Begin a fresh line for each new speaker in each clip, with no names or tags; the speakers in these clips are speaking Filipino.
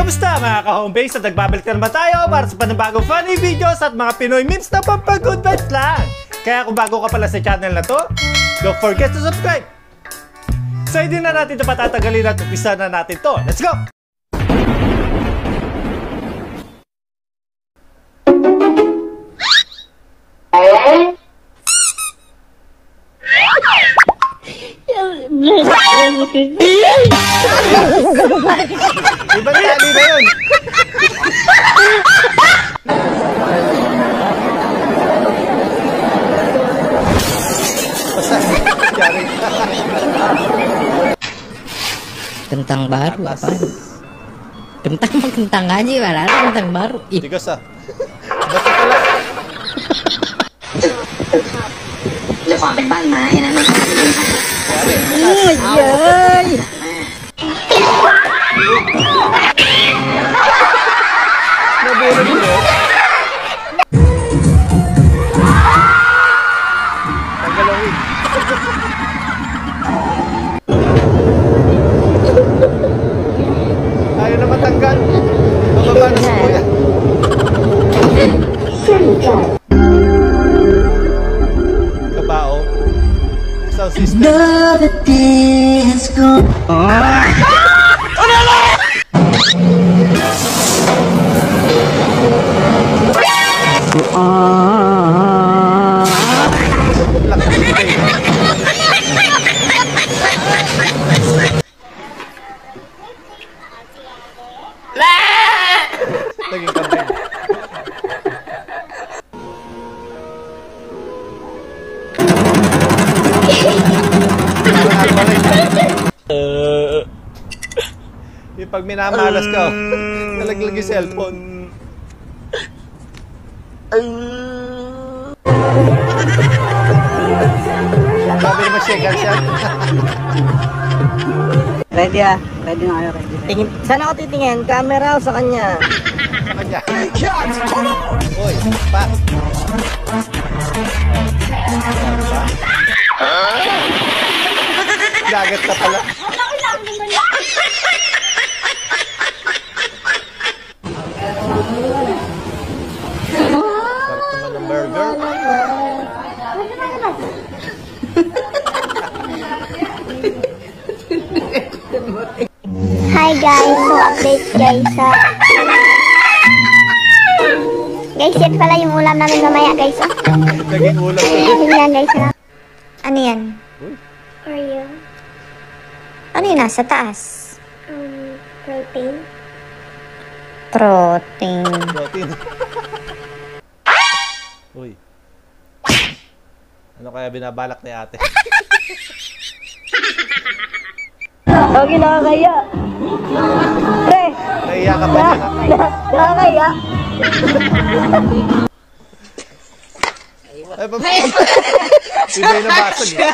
Kamusta mga ka-homebase? At nagbabalik na naman tayo para sa panibagong funny videos at mga Pinoy memes na pampag-good vibes lang. Kaya kung bago ka pala sa channel na to, don't forget to subscribe. So hindi na natin ito patatagalin at umpisa na natin to. Let's go! Ibang tali na yun.
Kentang baru apa? Kentang aja malah kentang baru.
Tigas ah. Basta pala.
Sampai mana ya?
Ayaw na matanggal. Mababa na si Kuya. Kabao. Sound system. Naging campaign. Yung pag minamalas ka, nalaglag yung cellphone. Sabi naman shaker siya.
Ready ah. Ready na kayo. Ready. Tingin. Saan ako titingin? Camera o sa kanya?
Sa kanya. Uy, pa. Dagat ka pala. Sarap naman ng burger.
Hi guys, so update guys guys, yan pala yung ulam namin mamaya guys.
Naging ulam ko.
Tingnan guys. Ano yan?
Oreo.
Ano yun nasa taas?
Protein.
Protein.
Protein. Uy. Ano kaya binabalak ni ate?
Huwag yung nakakaya. Pre!
Naiya ka ba niya?
Nakakaya.
Ay, Sibay na basag eh.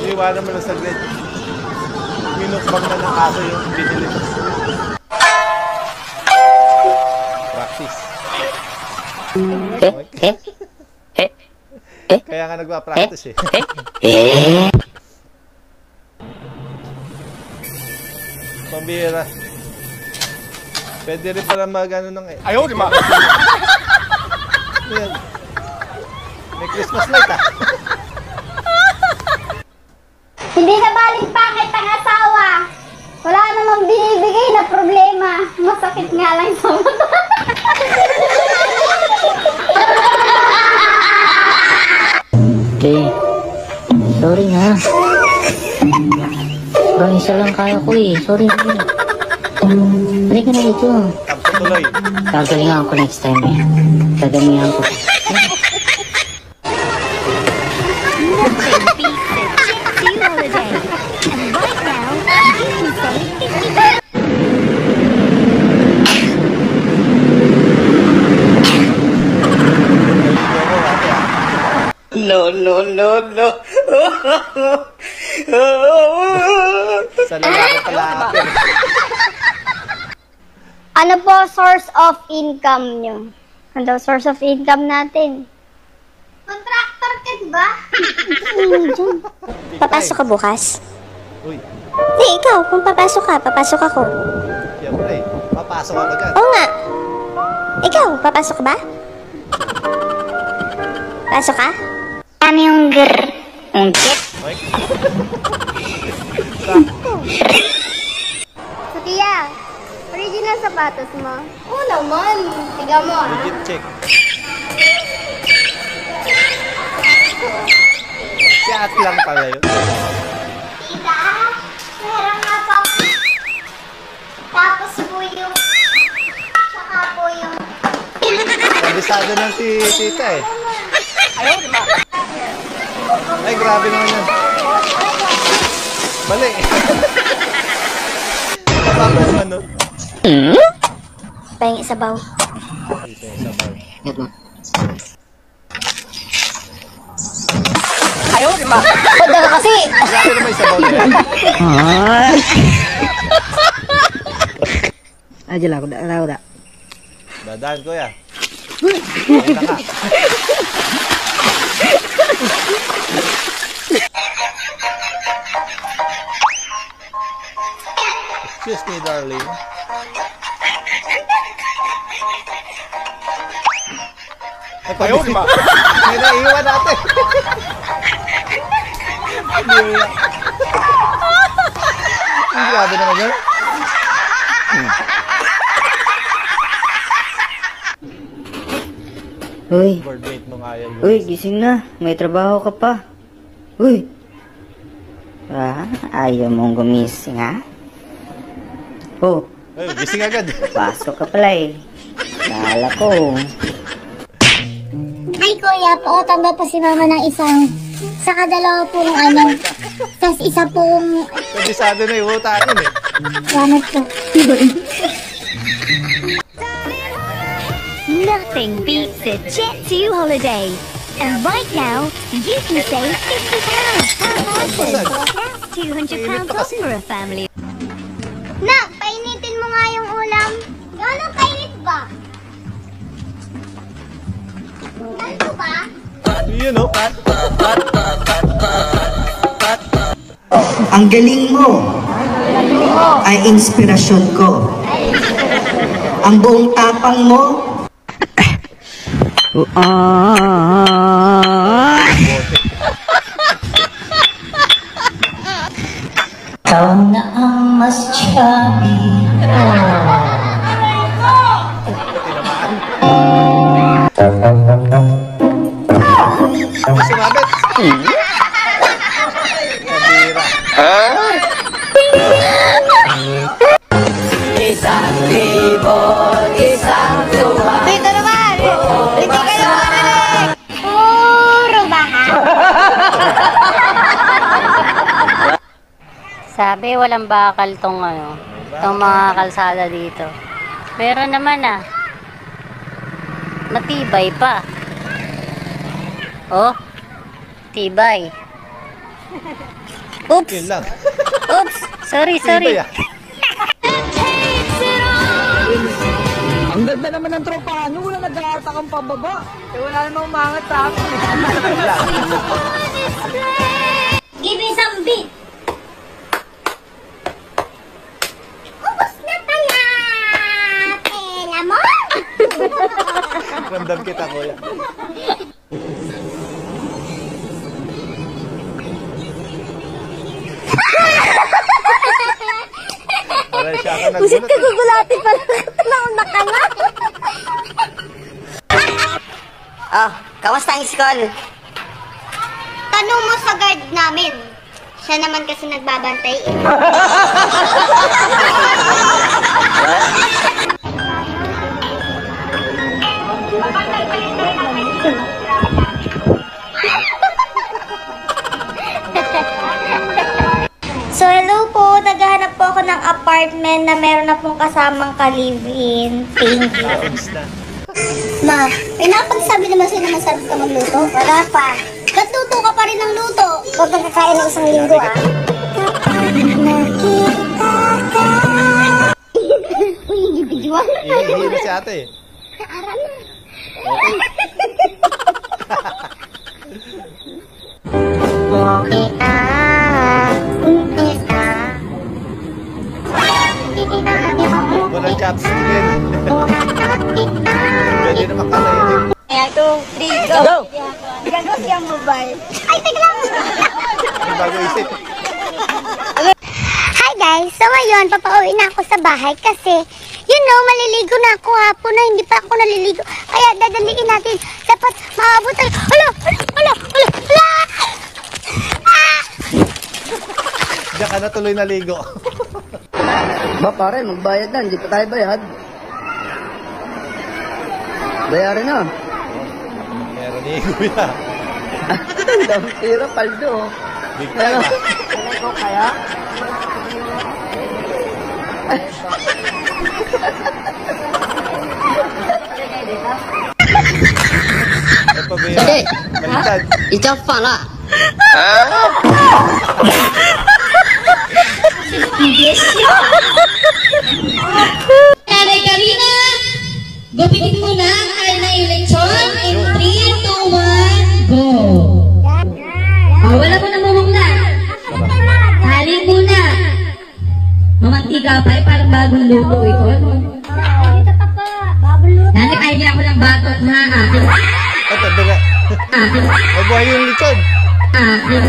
Iwanan mo lang saglit. Minukbang na ng aso yung binili ko. Practice. Kaya nga nagpa-practice eh. Pambira. Pwede rin pala mag-ano ng... Ayaw, di ma! Yan. May Christmas light ah.
Hindi na balik pakit ang asawa. Wala namang binibigay na problema. Masakit nga lang sa mata.
Okay. Sorry na. Parang isa lang kaya ko eh. Sorry na. Balik ka na dito.
Tapos tuloy.
Gagalingan ko next time eh. Gagalingan ko.
No.
Sa lalaki pala ate.
Ano po source of income nyo? Ano source of income natin? Contractor ka ba? Papasok ka bukas?
Uy,
Hindi, ikaw, kung papasok ka, papasok ako.
siyempre. Papasok ako dyan.
Oo nga. Ikaw, papasok ka ba? Pasok ka?
Ano yung grrr? Yung get?
Oy.
Sophia, original sapatos mo? Oo naman. Tiga mo ah.
Legit check. Si At lang pala yun.
Tita, meron nga po. Tapos po yung... Tsaka po yung...
Kabisado ng si tita eh. Ay, grabe naman yan. Mali. Kapapa naman nun.
Pahingi sabaw.
Dito yung sabaw.
Pagda ka kasi!
Grabe naman yung sabaw na yan.
Diyan lang ako, da.
Dadaan ko ya. Kita ka. Excuse me, darling. Ayaw, di ba? Hindi na iwan natin. Ang grabe naman yun.
Uy,
Boardmate mo nga yan.
uy, gising na. May trabaho ka pa. Uy. Ayaw mong gumising, ha? Oh,
Ay, gising agad.
pasok ka pala eh. Nala ko.
Ay, kuya, pautang daw po si mama ng isang... Saka dalawa pong ano... Tapos isa pong...
Kabisado na yung utanin eh.
Salamat po.
Nothing beats a Jet2 holiday. And right now, you can save £50 per person. That's £200 off for a family.
Nak, painitin mo nga yung ulam. Anong kainit ba? Ano ba?
Yun o, Pat.
Ang galing mo ay inspirasyon ko. Ang buong tapang mo ikaw na ang mas chubby.
Sumabit. Kabira.
Dito naman! Hindi ka naman marinig! Puro baha!
Sabi walang bakal tong mga kalsada dito. Meron naman matibay pa. Oh, tibay. Oops,
Yun lang.
oops, sorry.
Iba yan.
Ang ganda naman ng tropa. Ano, wala nag-aata kang pababa. Eh, wala namang umangat sa akin.
Give me some beat! Ubus na pala! Tela mo!
Ramdam kita, kuya. Para siya ka nagulat.
Gugulati pala nauna ka na!
Oh, kamusta ang school?
Tanong mo sa guard namin. Siya naman kasi nagbabantay eh. So, hello po. Naghahanap po ako ng apartment na meron na pong kasamang ka-live-in. Thank you. Ma, pinapagsabi naman sa'yo na masarap ka magluto? Wala pa. Ba't luto ka pa rin ng luto? Huwag kang kakain ng isang linggo, ah. Nakita ka. Uy, yung video.
Hindi si ate.
Naaral na.
Okay.
Okay, ah.
upstream. Pwede naman katayin.
1, 2, 3, go! Gago siyang mobile. Ay, teka lang!
Bago isip.
Hi guys! So ngayon, papauwi na ako sa bahay kasi, you know, maliligo na ako hapon na hindi pa ako naliligo. Kaya dadaliin natin dapat maabot tayo. Hala!
Diyan ka na tuloy naligo.
Ba pare, magbayad na. Hindi pa tayo bayad. Bayarin na.
Meron ligo yan.
Ang dami tira, paldo.
Big time ah.
Ko kaya?
Ay, pabira. Baliktad.
你叫反了。
Karina, gupitin mo na ang kaya na eleksyon in 3, 2, 1, go! Wala mo na mumungla. Halin muna. Mamantika pa eh, parang bagong luto ito. Nanip idea ako ng batok na akin.
Ito, baga.
Akin.
Ay, buhay yung likod.
Akin.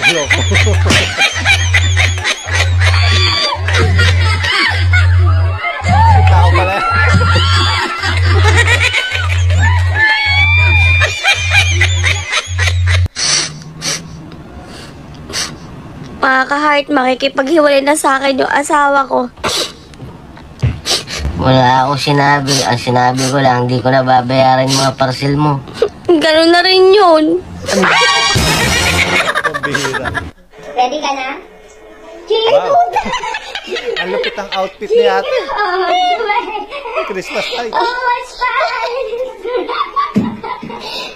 Loko. Tao pala.
Mga ka-heart, makikipaghiwalay na sa akin yung asawa ko.
Wala akong sinabi. Ang sinabi ko lang, di ko na babayaran yung mga parcel mo.
Ganun na rin yun.
Pambihira.
Ready ka na?
Wow. Ang lupit ang outfit ni ate. Christmas light.
Oh, it's fine!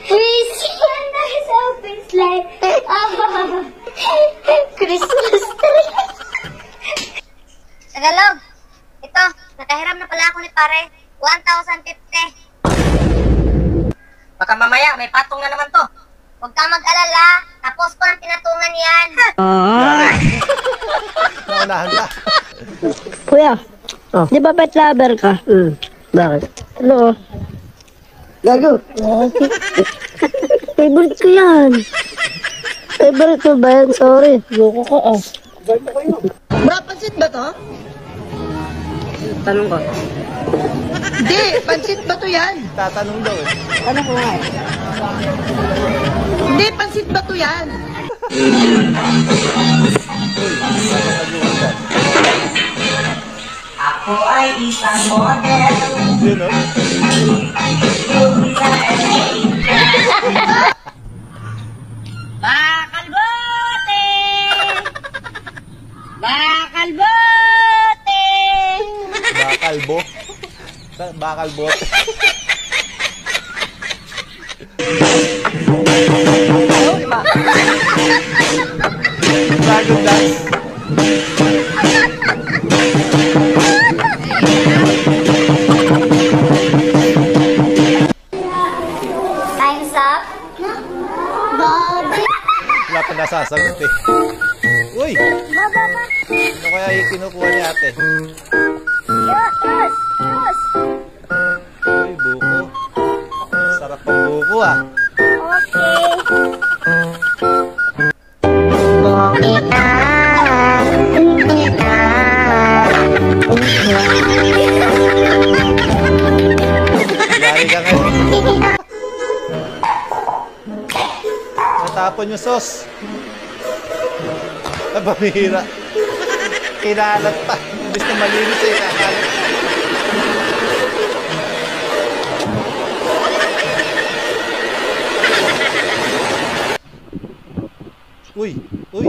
We see a nice open slide. Oh, Christmas tree.
Tagalog, ito, nakahiram na pala ako ni pare. 1,050.
Baka mamaya, may patong na naman to.
Huwag kang mag-alala, tapos ko ng pinatungan yan.
Naunahan ka.
Kuya, di ba pet lover ka? Bakit? Hello? Gago. Favorite ko yan. Favorite mo ba yan? Sorry. Loko ka ah.
Bro, pansit ba to?
Tanong ko.
Hindi, pansit ba to yan?
Tatanong daw eh.
Ano ko nga? Hindi, pansit ba to yan?
Ako ay isang model.
Yun o.
Bakalbote! Bakalbote!
Bakalbo. Bakalbote. Bagong dance.
Time's up. Bobby.
Wala pa nasasagot eh. Uy! Ano kaya yung kinukuha ni ate? Uy, buko. Sarap ang buko ah. Yari ka ngayon. Natapon yung sauce. Nabamihira. Kinalat pa. Imbis na malinis eh. Kakalat. Uy! Uy!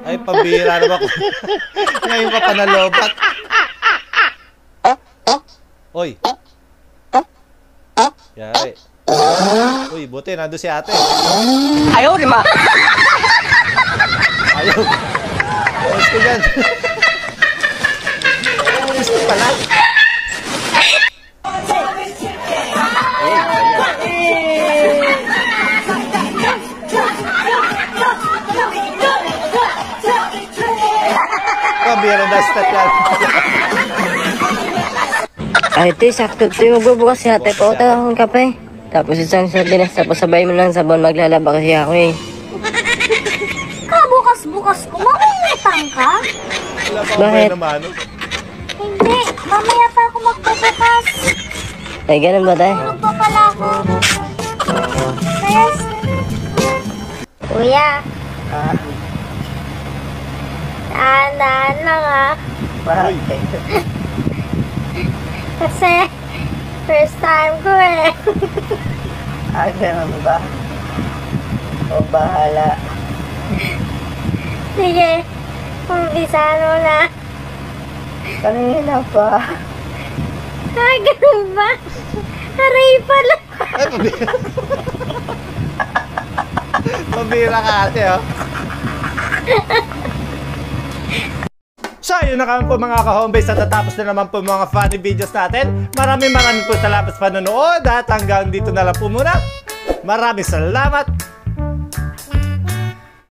Ay, pambihira naman ko. Ngayon ka pa nalobat. Uy! Yari. Uy, buti, nandun si ate.
Ayaw, di ma.
Ayaw. Gusto yan. Gusto pala.
Ay, te, sakto. Te, magbubukas si ate po. Taga akong kape. Tapos isang sardinas. Tapos sabay mo ng sabon. Maglalaba kasi ako eh.
Bukas ko, mamayutang ka?
Wala pa
Bakit?
naman.
Hindi, mamaya pa ako magbubukas.
Ay, ganun ba tayo?
Tulog pa pala ako. Kaya, Kuya. Dahan-dahan lang ah. Kasi, first time ko eh.
Ganun ba? O, bahala.
Sige, umpisahan mo na.
Kanina pa.
Ay, ganun ba? Aray pala.
Ay, pabira. Pabira ka ate, oh. So, yun na kami po mga ka-homebase at natapos na naman po mga funny videos natin. Maraming po salamat sa panonood at hanggang dito na lang po muna. Maraming salamat.